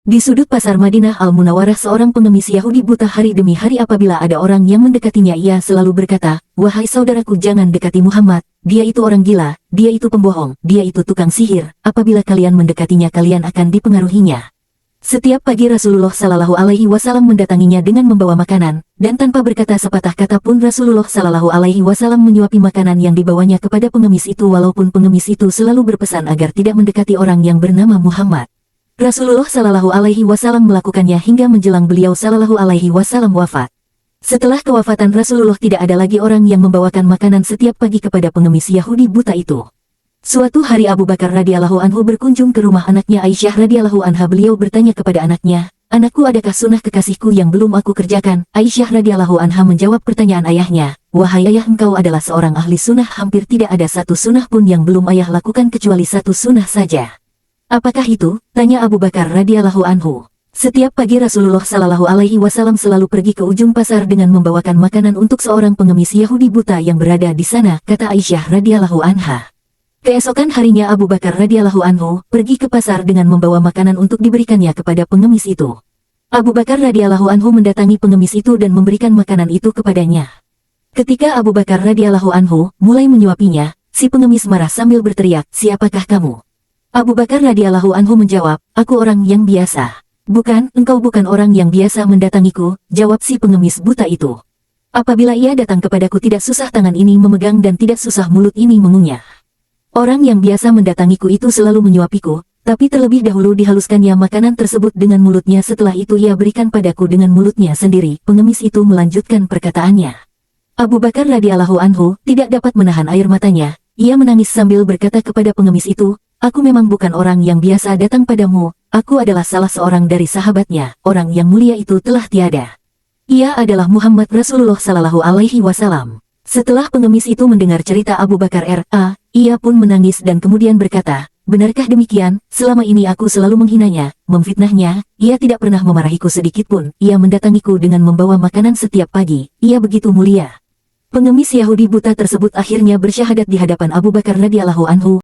Di sudut pasar Madinah Al-Munawwarah seorang pengemis Yahudi buta hari demi hari apabila ada orang yang mendekatinya ia selalu berkata, "Wahai saudaraku jangan dekati Muhammad, dia itu orang gila, dia itu pembohong, dia itu tukang sihir, apabila kalian mendekatinya kalian akan dipengaruhinya." Setiap pagi Rasulullah Shallallahu Alaihi Wasallam mendatanginya dengan membawa makanan, dan tanpa berkata sepatah kata pun Rasulullah Shallallahu Alaihi Wasallam menyuapi makanan yang dibawanya kepada pengemis itu walaupun pengemis itu selalu berpesan agar tidak mendekati orang yang bernama Muhammad. Rasulullah Shallallahu Alaihi Wasallam melakukannya hingga menjelang beliau Shallallahu Alaihi Wasallam wafat. Setelah kewafatan Rasulullah tidak ada lagi orang yang membawakan makanan setiap pagi kepada pengemis Yahudi buta itu. Suatu hari Abu Bakar radhiyallahu anhu berkunjung ke rumah anaknya Aisyah radhiyallahu anha. Beliau bertanya kepada anaknya, "Anakku, adakah sunnah kekasihku yang belum aku kerjakan?" Aisyah radhiyallahu anha menjawab pertanyaan ayahnya, "Wahai ayah, engkau adalah seorang ahli sunnah, hampir tidak ada satu sunnah pun yang belum ayah lakukan kecuali satu sunnah saja." "Apakah itu?" tanya Abu Bakar radhiyallahu anhu. Setiap pagi Rasulullah Shallallahu Alaihi Wasallam selalu pergi ke ujung pasar dengan membawakan makanan untuk seorang pengemis Yahudi buta yang berada di sana, kata Aisyah radhiyallahu anha. Keesokan harinya Abu Bakar radhiyallahu anhu pergi ke pasar dengan membawa makanan untuk diberikannya kepada pengemis itu. Abu Bakar radhiyallahu anhu mendatangi pengemis itu dan memberikan makanan itu kepadanya. Ketika Abu Bakar radhiyallahu anhu mulai menyuapinya, si pengemis marah sambil berteriak, "Siapakah kamu?" Abu Bakar radhiyallahu anhu menjawab, "Aku orang yang biasa." "Bukan, engkau bukan orang yang biasa mendatangiku," jawab si pengemis buta itu. "Apabila ia datang kepadaku tidak susah tangan ini memegang dan tidak susah mulut ini mengunyah. Orang yang biasa mendatangiku itu selalu menyuapiku, tapi terlebih dahulu dihaluskannya makanan tersebut dengan mulutnya, setelah itu ia berikan padaku dengan mulutnya sendiri." Pengemis itu melanjutkan perkataannya. Abu Bakar radhiyallahu anhu tidak dapat menahan air matanya, ia menangis sambil berkata kepada pengemis itu, "Aku memang bukan orang yang biasa datang padamu, aku adalah salah seorang dari sahabatnya, orang yang mulia itu telah tiada. Ia adalah Muhammad Rasulullah Sallallahu Alaihi Wasallam." Setelah pengemis itu mendengar cerita Abu Bakar ia pun menangis dan kemudian berkata, "Benarkah demikian? Selama ini aku selalu menghinanya, memfitnahnya, ia tidak pernah memarahiku sedikitpun, ia mendatangiku dengan membawa makanan setiap pagi, ia begitu mulia." Pengemis Yahudi buta tersebut akhirnya bersyahadat di hadapan Abu Bakar radhiyallahu anhu.